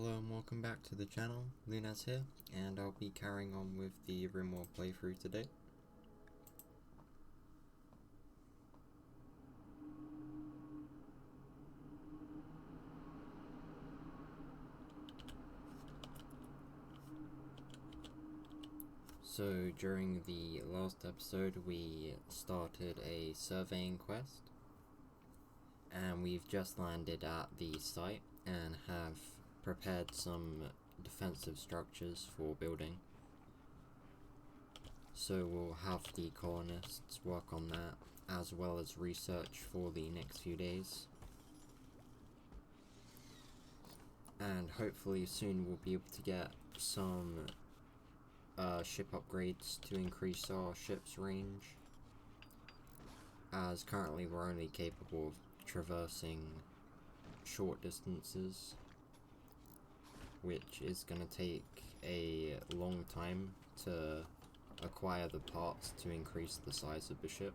Hello and welcome back to the channel. Lunas here, and I'll be carrying on with the Rimworld playthrough today. So during the last episode we started a surveying quest, and we've just landed at the site and have prepared some defensive structures for building. So we'll have the colonists work on that, as well as research for the next few days. And hopefully soon we'll be able to get some ship upgrades to increase our ship's range, as currently we're only capable of traversing short distances, which is going to take a long time to acquire the parts to increase the size of the ship.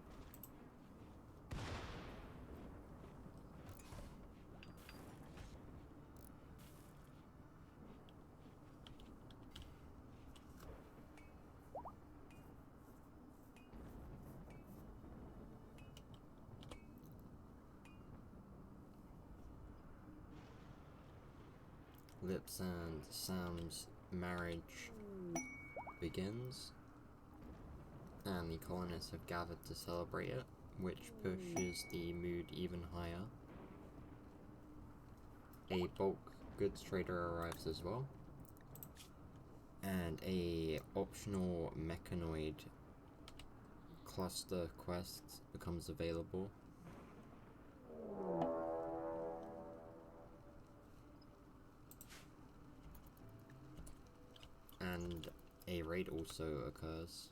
Lips and Sam's marriage begins, and the colonists have gathered to celebrate it, which pushes the mood even higher. A bulk goods trader arrives as well, and a optional mechanoid cluster quest becomes available. And a raid also occurs.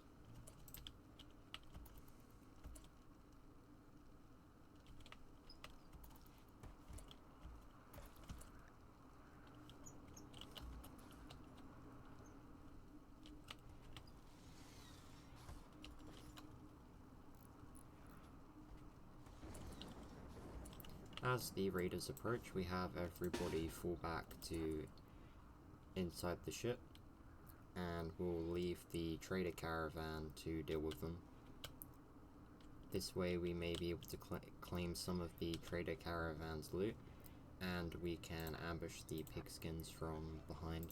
As the raiders approach, we have everybody fall back to inside the ship, and we'll leave the trader caravan to deal with them. This way we may be able to claim some of the trader caravan's loot, and we can ambush the pigskins from behind.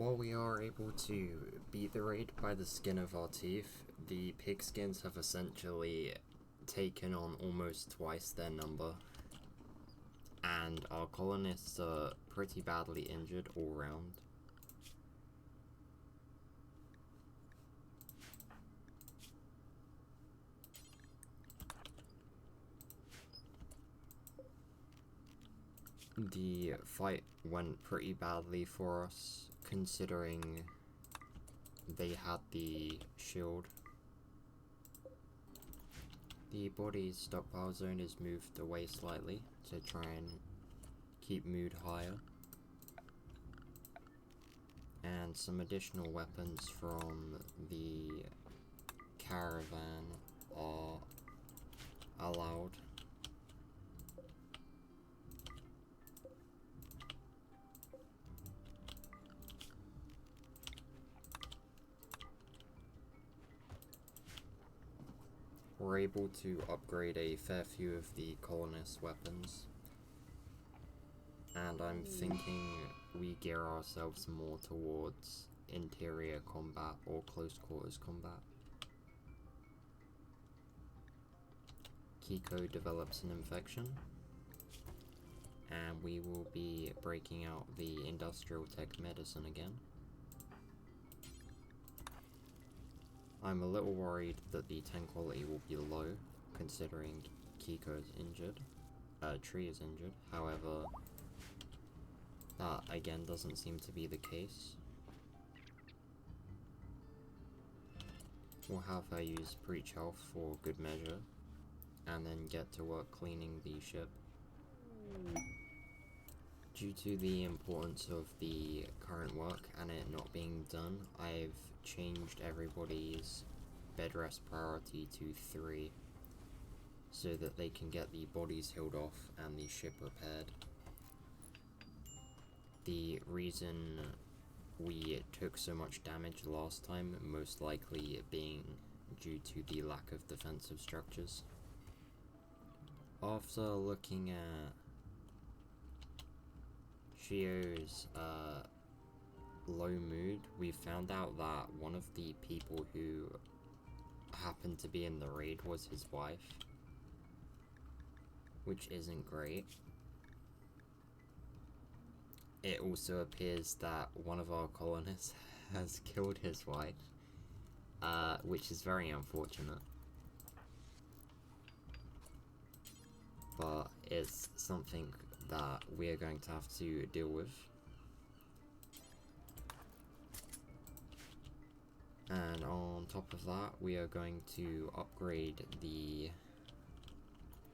While we are able to beat the raid by the skin of our teeth, the pigskins have essentially taken on almost twice their number, and our colonists are pretty badly injured all round. The fight went pretty badly for us, considering they had the shield. The body's stockpile zone is moved away slightly to try and keep mood higher. And some additional weapons from the caravan are allowed. We're able to upgrade a fair few of the colonist weapons, and I'm thinking we gear ourselves more towards interior combat or close quarters combat. Kiko develops an infection, and we will be breaking out the industrial tech medicine again. I'm a little worried that the 10 quality will be low, considering Kiko's injured. Tree is injured, however, that again doesn't seem to be the case. We'll have her use Breach Health for good measure, and then get to work cleaning the ship. Due to the importance of the current work and it not being done, I've changed everybody's bed rest priority to 3 so that they can get the bodies healed off and the ship repaired. The reason we took so much damage last time, most likely being due to the lack of defensive structures. After looking at Shio's low mood, we found out that one of the people who happened to be in the raid was his wife, which isn't great. It also appears that one of our colonists has killed his wife, which is very unfortunate. But it's something that we are going to have to deal with. And on top of that, we are going to upgrade the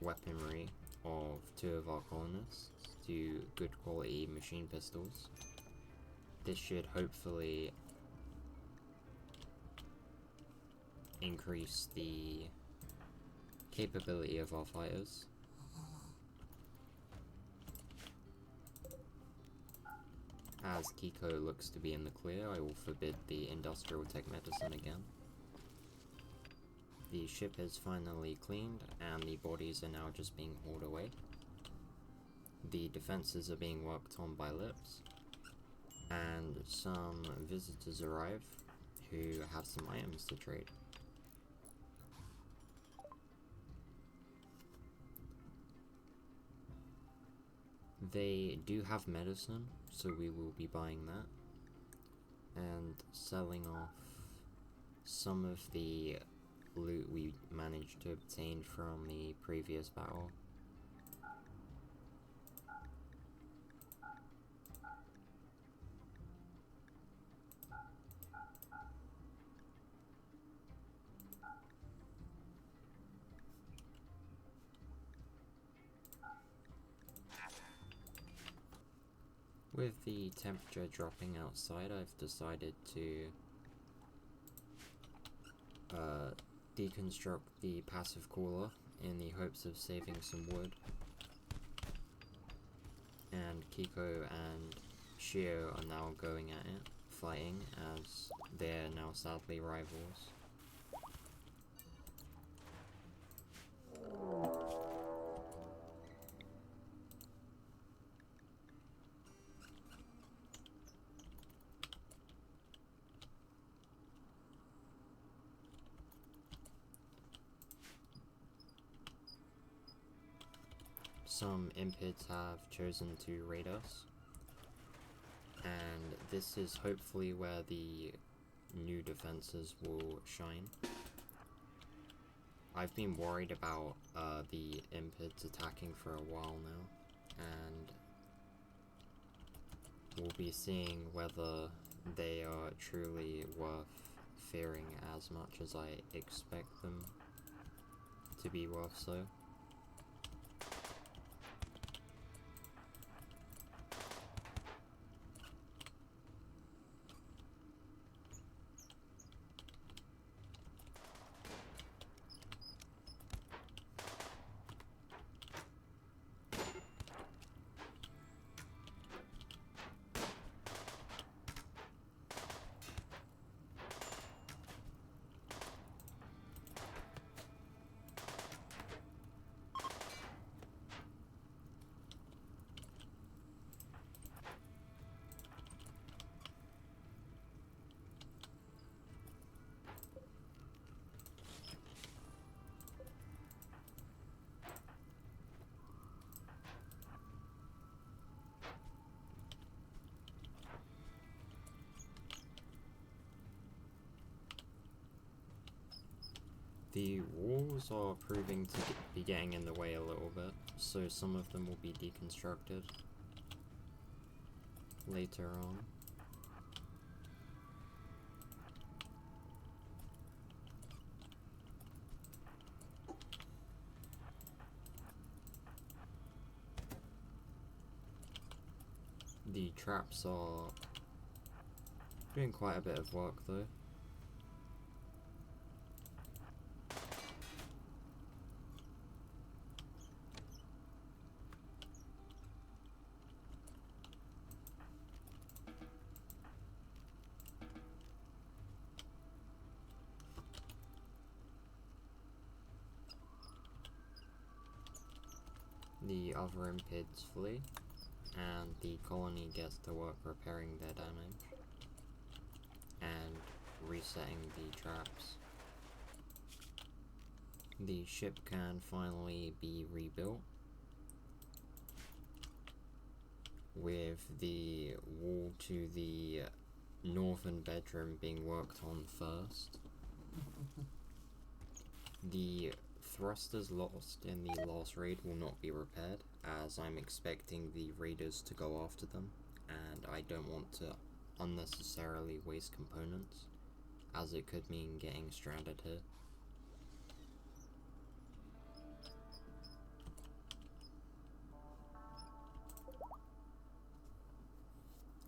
weaponry of 2 of our colonists to good quality machine pistols. This should hopefully increase the capability of our fighters. As Kiko looks to be in the clear, I will forbid the industrial tech medicine again. The ship is finally cleaned, and the bodies are now just being hauled away. The defenses are being worked on by Lips, and some visitors arrive who have some items to trade. They do have medicine, so we will be buying that and selling off some of the loot we managed to obtain from the previous battle. With the temperature dropping outside, I've decided to deconstruct the passive cooler in the hopes of saving some wood. And Kiko and Shio are now going at it, fighting, as they're now sadly rivals. some impids have chosen to raid us, and this is hopefully where the new defenses will shine. I've been worried about the impids attacking for a while now, and we'll be seeing whether they are truly worth fearing as much as I expect them to be worth so. The walls are proving to be getting in the way a little bit, so some of them will be deconstructed later on. The traps are doing quite a bit of work though. The other impids flee, and the colony gets to work repairing their damage and resetting the traps. The ship can finally be rebuilt, with the wall to the northern bedroom being worked on first. The thrusters lost in the last raid will not be repaired, as I'm expecting the raiders to go after them, and I don't want to unnecessarily waste components, as it could mean getting stranded here.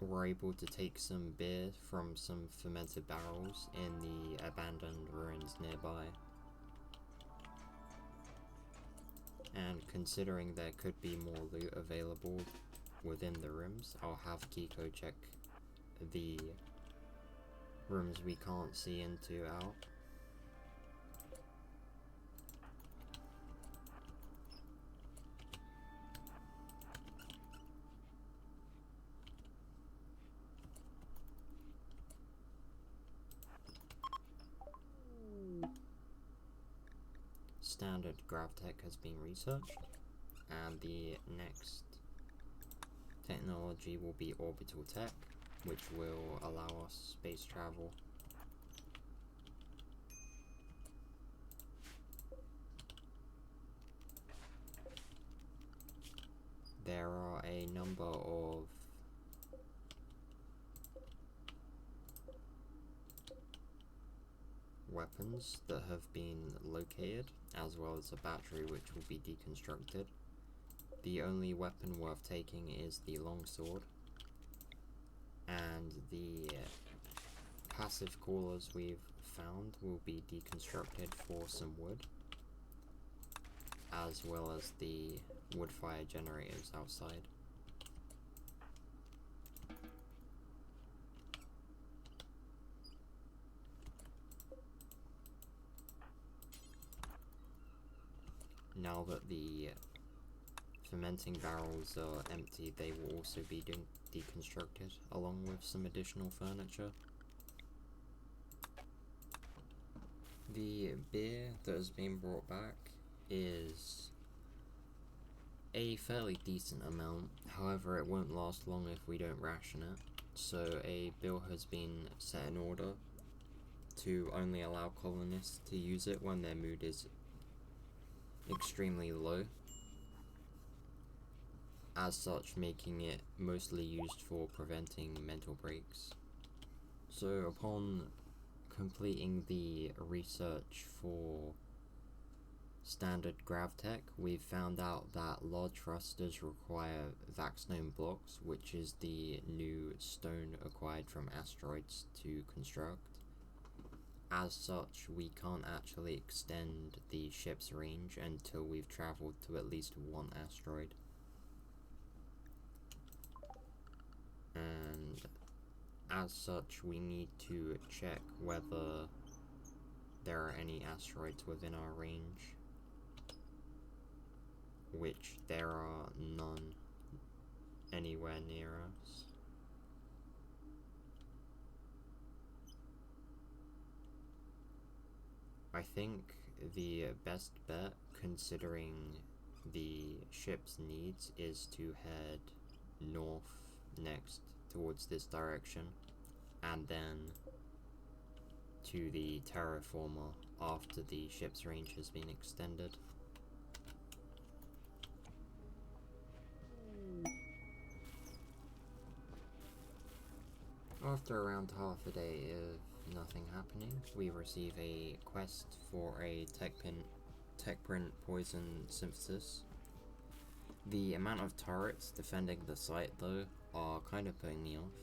We're able to take some beer from some fermented barrels in the abandoned ruins nearby. And considering there could be more loot available within the rooms, I'll have Kiko check the rooms we can't see into out. Standard GravTech has been researched, and the next technology will be orbital tech, which will allow us space travel. There are a number of weapons that have been located, as well as a battery which will be deconstructed. The only weapon worth taking is the longsword, and the passive coolers we've found will be deconstructed for some wood, as well as the wood fire generators outside. Now that the fermenting barrels are empty, they will also be deconstructed, along with some additional furniture. The beer that has been brought back is A fairly decent amount, however it won't last long if we don't ration it, so a bill has been set in order to only allow colonists to use it when their mood is extremely low, as such making it mostly used for preventing mental breaks. So upon completing the research for standard gravtech, we've found out that large thrusters require vaxstone blocks, which is the new stone acquired from asteroids to construct. As such, we can't actually extend the ship's range until we've travelled to at least one asteroid. And as such, we need to check whether there are any asteroids within our range, which there are none anywhere near us. I think the best bet, considering the ship's needs, is to head north next towards this direction, and then to the terraformer after the ship's range has been extended. After around half a day of nothing happening, we receive a quest for a tech print poison synthesis. The amount of turrets defending the site though are kind of putting me off.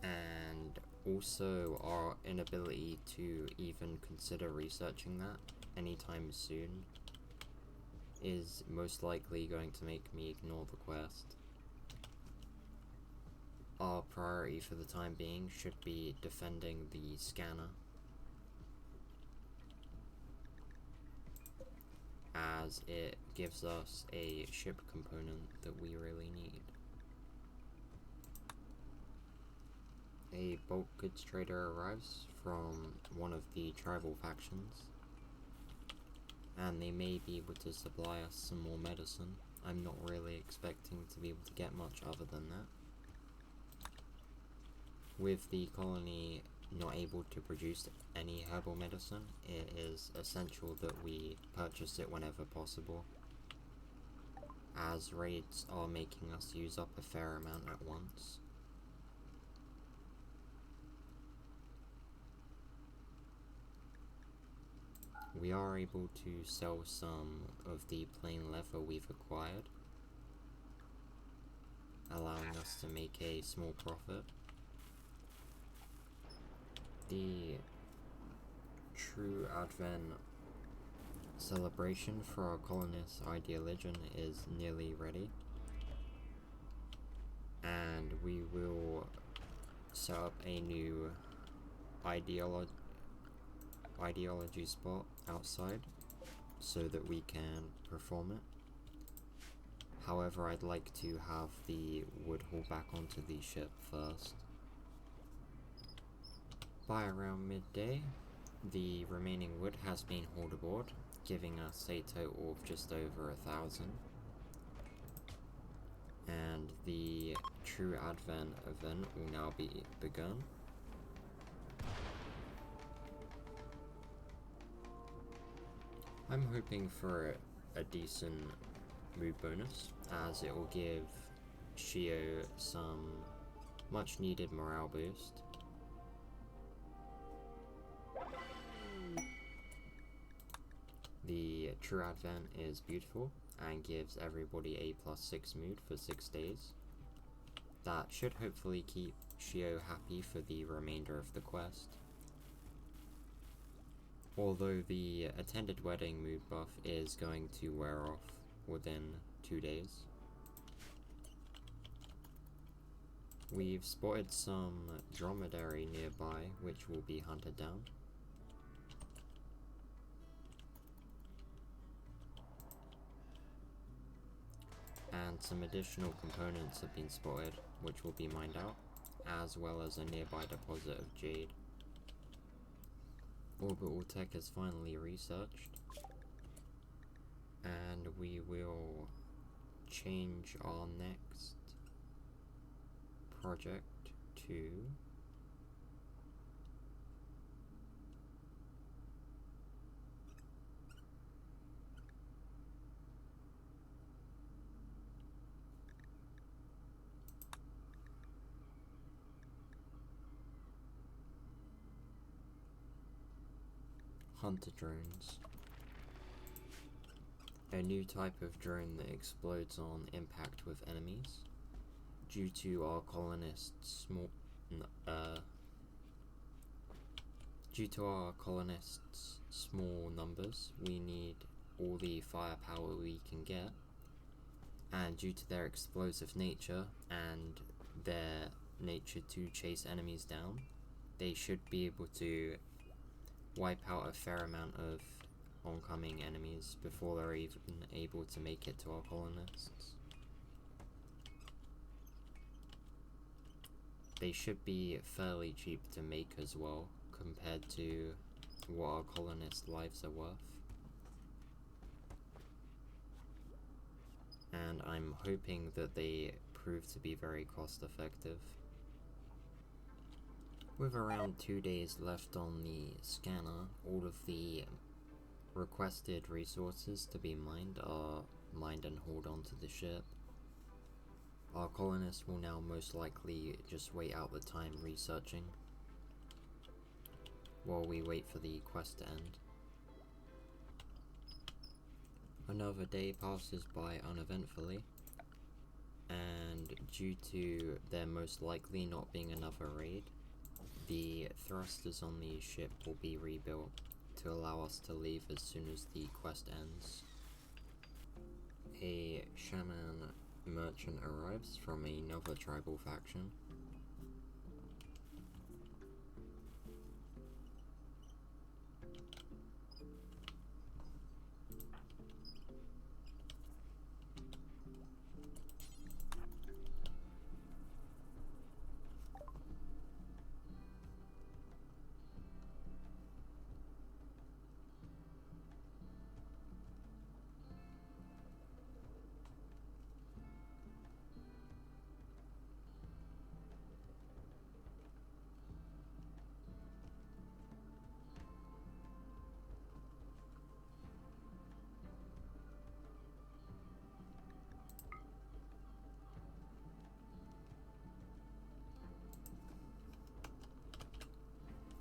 And also our inability to even consider researching that anytime soon is most likely going to make me ignore the quest. Our priority for the time being should be defending the scanner, as it gives us a ship component that we really need. A bulk goods trader arrives from one of the tribal factions, and they may be able to supply us some more medicine. I'm not really expecting to be able to get much other than that. With the colony not able to produce any herbal medicine, it is essential that we purchase it whenever possible, as raids are making us use up a fair amount at once. We are able to sell some of the plain leather we've acquired, allowing us to make a small profit. The True Advent celebration for our colonists' ideologian is nearly ready, and we will set up a new ideology spot outside so that we can perform it. However, I'd like to have the wood haul back onto the ship first. By around midday, the remaining wood has been hauled aboard, giving us a total of just over 1,000. And the True Advent event will now be begun. I'm hoping for a decent mood bonus, as it will give Shio some much needed morale boost. The True Advent is beautiful and gives everybody a +6 mood for 6 days. That should hopefully keep Shio happy for the remainder of the quest. Although the attended wedding mood buff is going to wear off within 2 days. We've spotted some dromedary nearby, which will be hunted down. And some additional components have been spotted, which will be mined out, as well as a nearby deposit of jade. Orbital tech is finally researched, and we will change our next project to hunter drones. A new type of drone that explodes on impact with enemies. Due to our colonists' small numbers, we need all the firepower we can get, and due to their explosive nature and their nature to chase enemies down, they should be able to wipe out a fair amount of oncoming enemies before they're even able to make it to our colonists. They should be fairly cheap to make as well, compared to what our colonists' lives are worth. And I'm hoping that they prove to be very cost effective. With around 2 days left on the scanner, all of the requested resources to be mined are mined and hauled onto the ship. Our colonists will now most likely just wait out the time researching while we wait for the quest to end. Another day passes by uneventfully, and due to there most likely not being another raid, the thrusters on the ship will be rebuilt to allow us to leave as soon as the quest ends. A shaman merchant arrives from another tribal faction.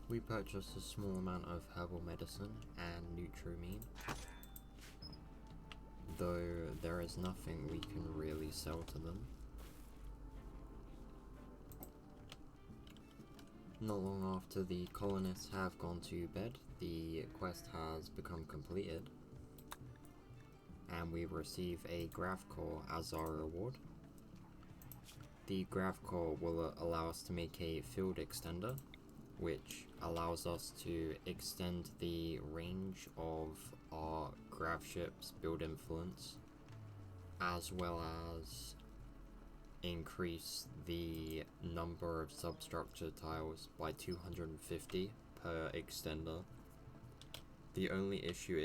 We purchased a small amount of herbal medicine and nutrimine, though there is nothing we can really sell to them. Not long after the colonists have gone to bed, the quest has become completed, and we receive a grav core as our reward. The grav core will allow us to make a field extender, which allows us to extend the range of our grav ship's build influence, as well as increase the number of substructure tiles by 250 per extender. The only issue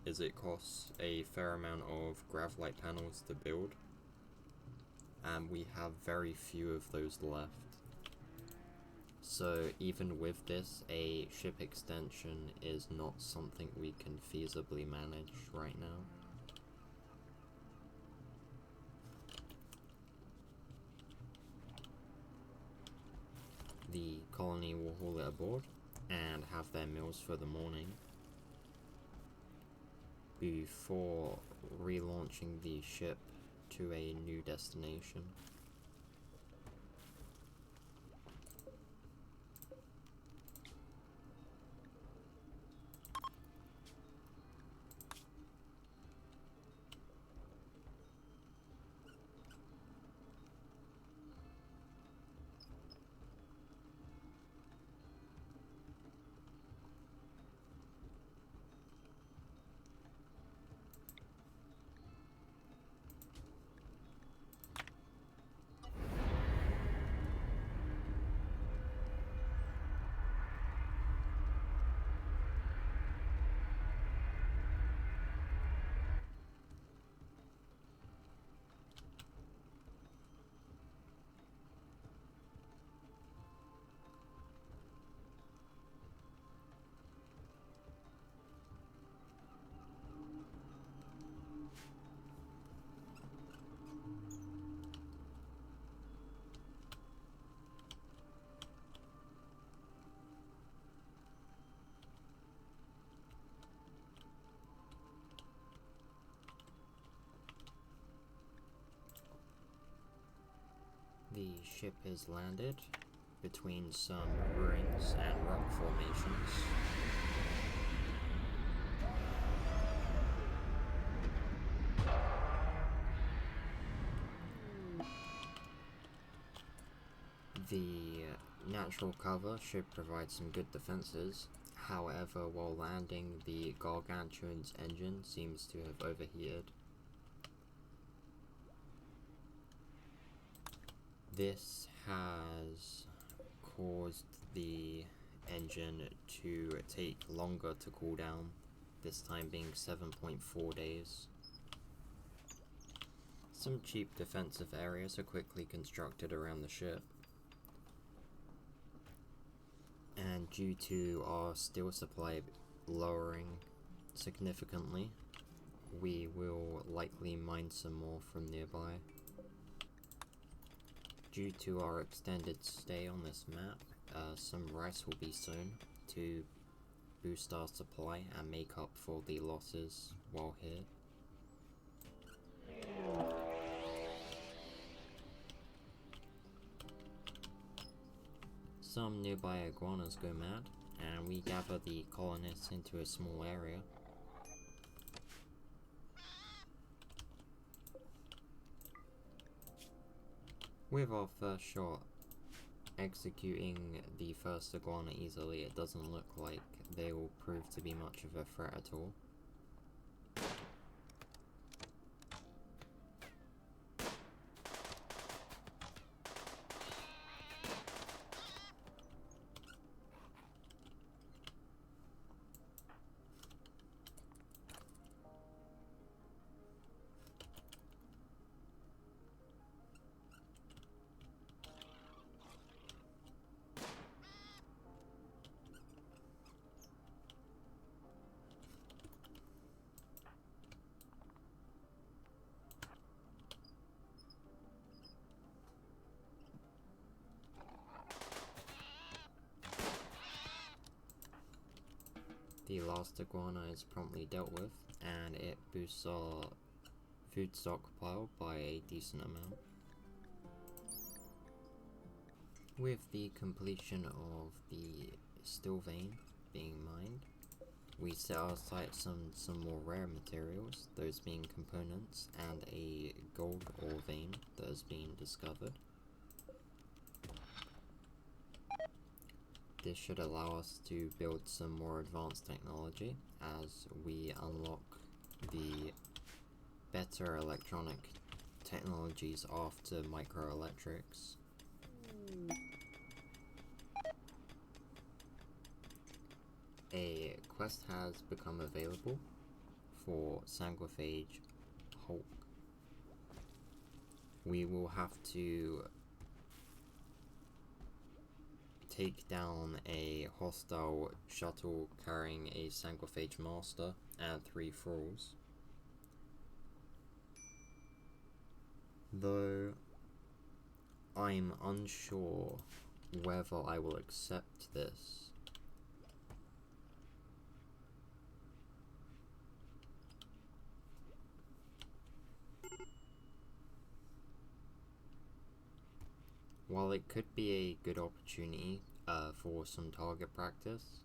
is it costs a fair amount of grav-light panels to build, and we have very few of those left. So even with this, a ship extension is not something we can feasibly manage right now. The colony will haul it aboard and have their meals for the morning before relaunching the ship to a new destination. ship is landed between some ruins and rock formations. The natural cover should provide some good defenses. However, while landing, the Gargantuan's engine seems to have overheated. This has caused the engine to take longer to cool down, this time being 7.4 days. Some cheap defensive areas are quickly constructed around the ship. And due to our steel supply lowering significantly, we will likely mine some more from nearby. Due to our extended stay on this map, some rice will be sown to boost our supply and make up for the losses while here. Some nearby iguanas go mad, and we gather the colonists into a small area. With our first shot executing the first iguana easily, it doesn't look like they will prove to be much of a threat at all. The last iguana is promptly dealt with, and it boosts our food stockpile by a decent amount. With the completion of the steel vein being mined, we set our sights on some more rare materials, those being components and a gold ore vein that has been discovered. This should allow us to build some more advanced technology as we unlock the better electronic technologies after microelectrics. A quest has become available for Sanguiphage Hulk. We will have to take down a hostile shuttle carrying a Sanguiphage Master and 3 thralls. Though I'm unsure whether I will accept this. While it could be a good opportunity for some target practice,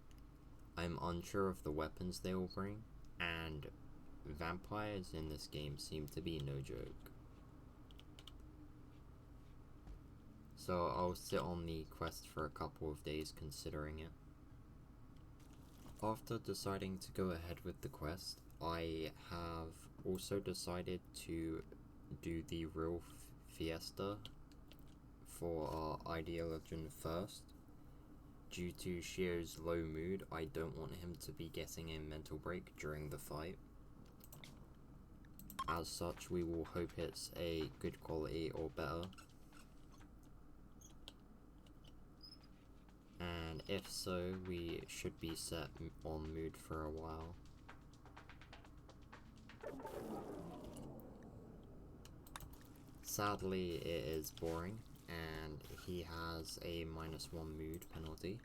I'm unsure of the weapons they will bring, and vampires in this game seem to be no joke. So I'll sit on the quest for a couple of days considering it. After deciding to go ahead with the quest, I have also decided to do the real fiesta for our Ideologian first. Due to Shio's low mood, I don't want him to be getting a mental break during the fight. As such, we will hope it's a good quality or better. And if so, we should be set on mood for a while. Sadly, it is boring, and he has a -1 mood penalty.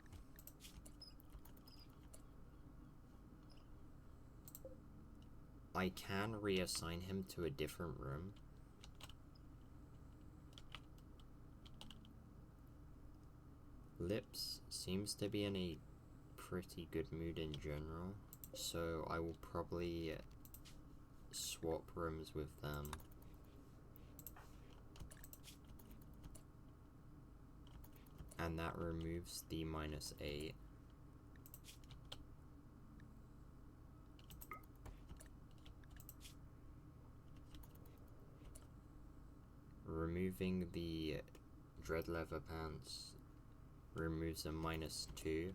I can reassign him to a different room, Lips seems to be in a pretty good mood in general, so I will probably swap rooms with them. And that removes the -8. Removing the dread leather pants removes a -2.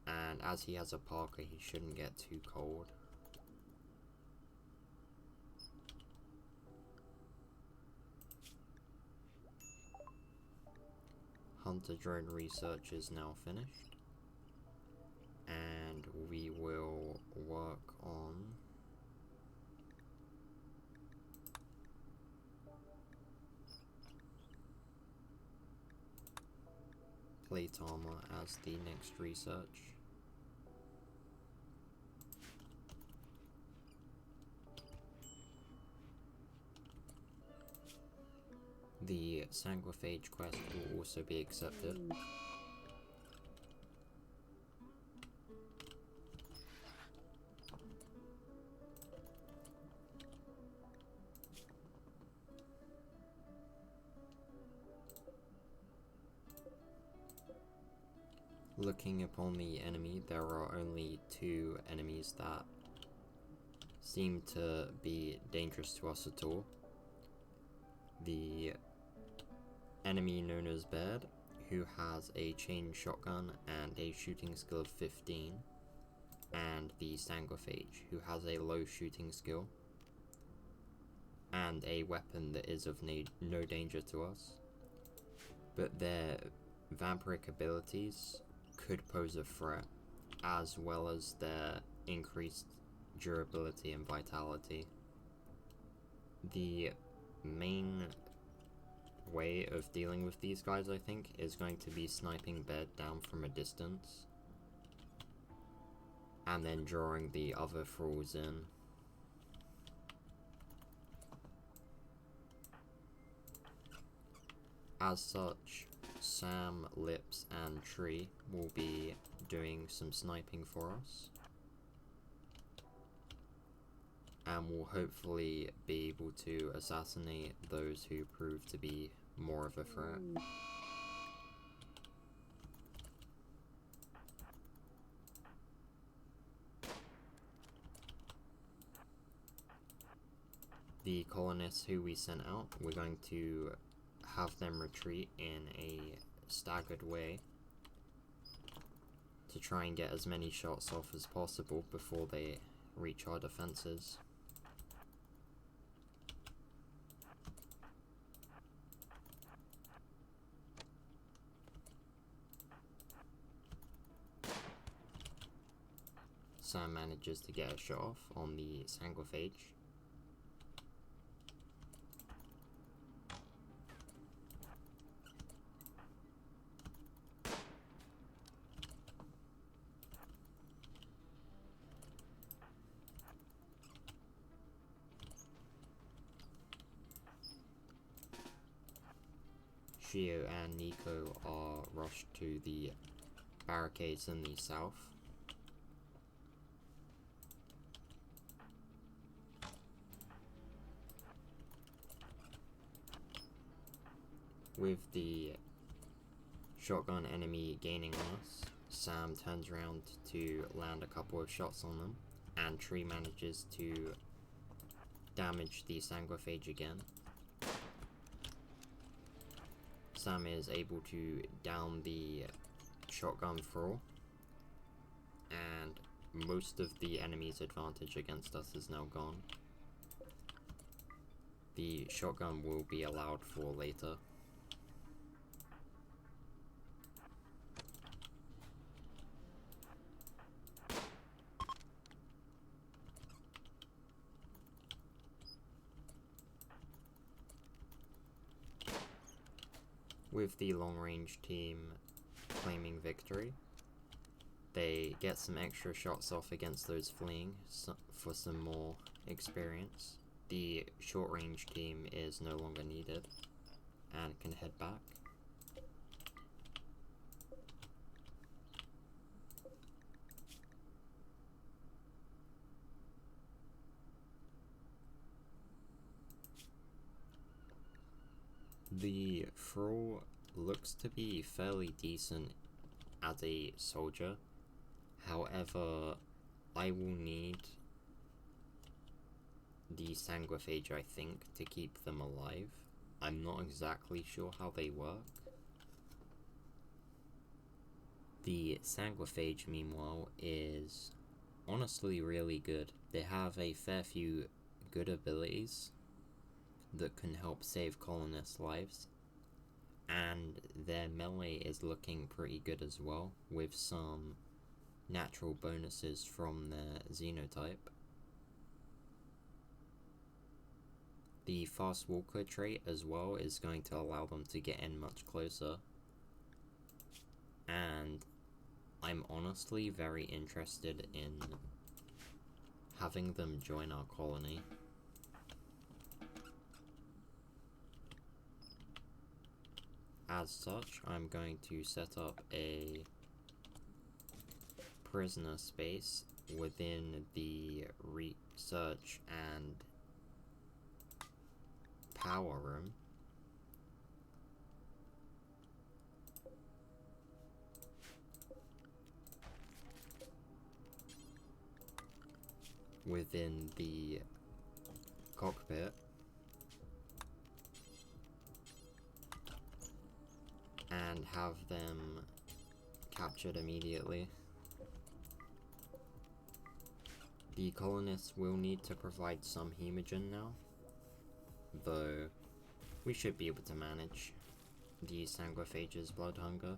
And as he has a parka, he shouldn't get too cold. Hunter drone research is now finished. And we will work on plate armor as the next research. The Sanguiphage quest will also be accepted. Looking upon the enemy, there are only 2 enemies that seem to be dangerous to us at all. The enemy known as Baird, who has a chain shotgun and a shooting skill of 15, and the Sanguiphage, who has a low shooting skill and a weapon that is of no danger to us, but their vampiric abilities could pose a threat, as well as their increased durability and vitality. The main way of dealing with these guys, I think, is going to be sniping Bed down from a distance and then drawing the other thralls in. As such, Sam, Lips, and Tree will be doing some sniping for us, and will hopefully be able to assassinate those who prove to be more of a threat. The colonists who we sent out, we're going to have them retreat in a staggered way to try and get as many shots off as possible before they reach our defenses. Sam manages to get a shot off on the Sanguiphage. Shio and Nico are rushed to the barricades in the south. With the shotgun enemy gaining on us, Sam turns around to land a couple of shots on them, and Tree manages to damage the Sanguiphage again. Sam is able to down the shotgun thrall, and most of the enemy's advantage against us is now gone. The shotgun will be allowed for later. With the long-range team claiming victory, they get some extra shots off against those fleeing for some more experience. The short-range team is no longer needed, and can head back. The Thrall looks to be fairly decent as a soldier, however, I will need the Sanguiphage, I think, to keep them alive. I'm not exactly sure how they work. The Sanguiphage, meanwhile, is honestly really good. They have a fair few good abilities that can help save colonists' lives, and their melee is looking pretty good as well, with some natural bonuses from their xenotype. The Fast Walker trait as well is going to allow them to get in much closer, and I'm honestly very interested in having them join our colony. As such, I'm going to set up a prisoner space within the research and power room. Within the cockpit. And have them captured immediately. The colonists will need to provide some hemogen now, though we should be able to manage the Sanguiphage's blood hunger.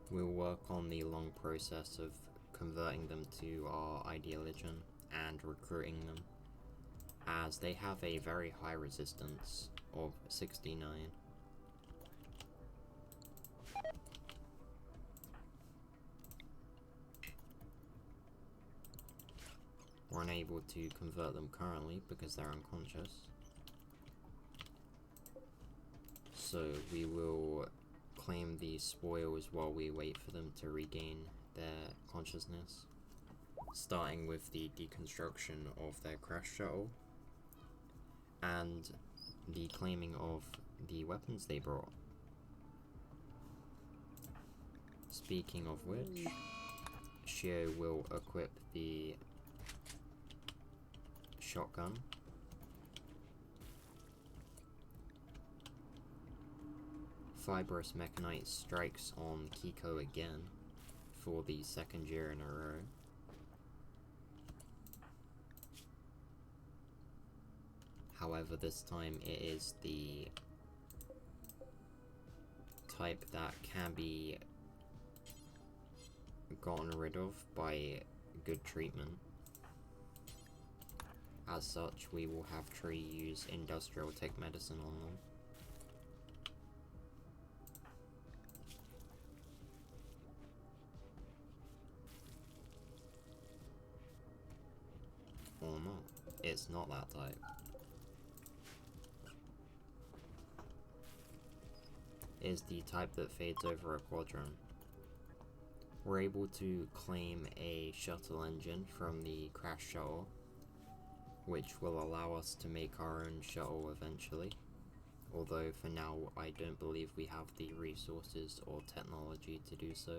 We'll work on the long process of converting them to our ideologian and recruiting them, as they have a very high resistance of 69. We're unable to convert them currently because they're unconscious, so we will claim these spoils while we wait for them to regain their consciousness, starting with the deconstruction of their crash shuttle and the claiming of the weapons they brought. Speaking of which, Shio will equip the shotgun. Fibrous Mechanite strikes on Kiko again for the second year in a row. However, this time it is the type that can be gotten rid of by good treatment. As such, we will have Tree use Industrial Tech Medicine on them. Or not. It's not that type. Is the type that fades over a quadrant. We're able to claim a shuttle engine from the crash shuttle, which will allow us to make our own shuttle eventually, although for now I don't believe we have the resources or technology to do so.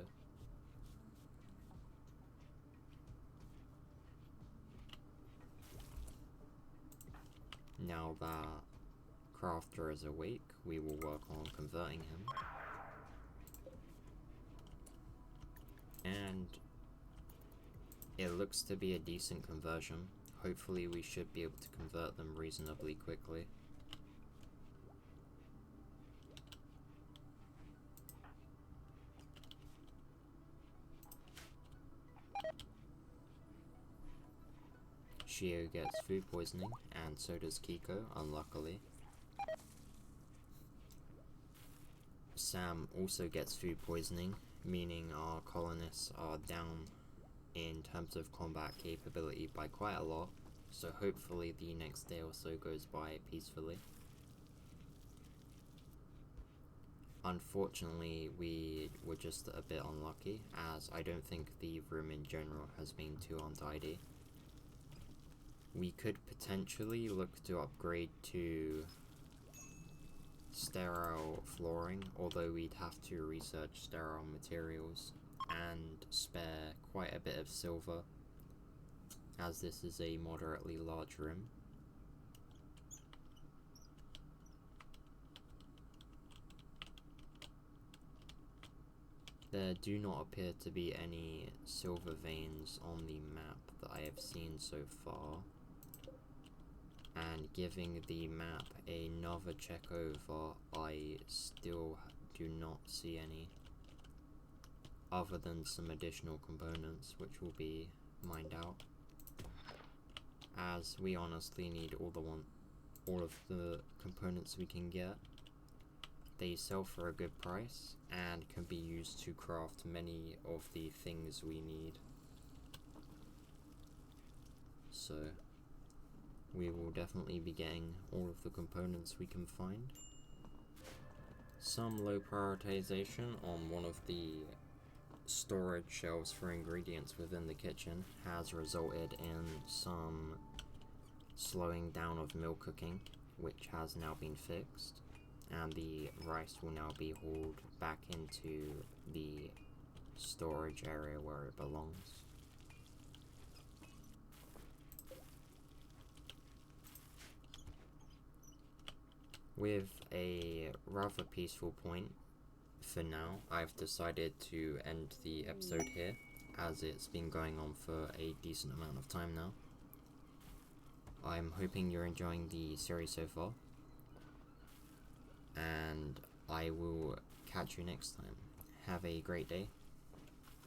Now that Crafter is awake, we will work on converting him. And it looks to be a decent conversion. Hopefully we should be able to convert them reasonably quickly. Shio gets food poisoning, and so does Kiko, unluckily. Sam also gets food poisoning, meaning our colonists are down in terms of combat capability by quite a lot, so hopefully the next day or so goes by peacefully. Unfortunately, we were just a bit unlucky, as I don't think the room in general has been too untidy. We could potentially look to upgrade to sterile flooring, although we'd have to research sterile materials and spare quite a bit of silver, as this is a moderately large room. There do not appear to be any silver veins on the map that I have seen so far, and giving the map another check over, I still do not see any, other than some additional components which will be mined out, as we honestly need all of the components we can get. They sell for a good price and can be used to craft many of the things we need. So we will definitely be getting all of the components we can find. Some low prioritization on one of the storage shelves for ingredients within the kitchen has resulted in some slowing down of meal cooking, which has now been fixed, and the rice will now be hauled back into the storage area where it belongs. With a rather peaceful point for now, I've decided to end the episode here, as it's been going on for a decent amount of time now. I'm hoping you're enjoying the series so far, and I will catch you next time. Have a great day.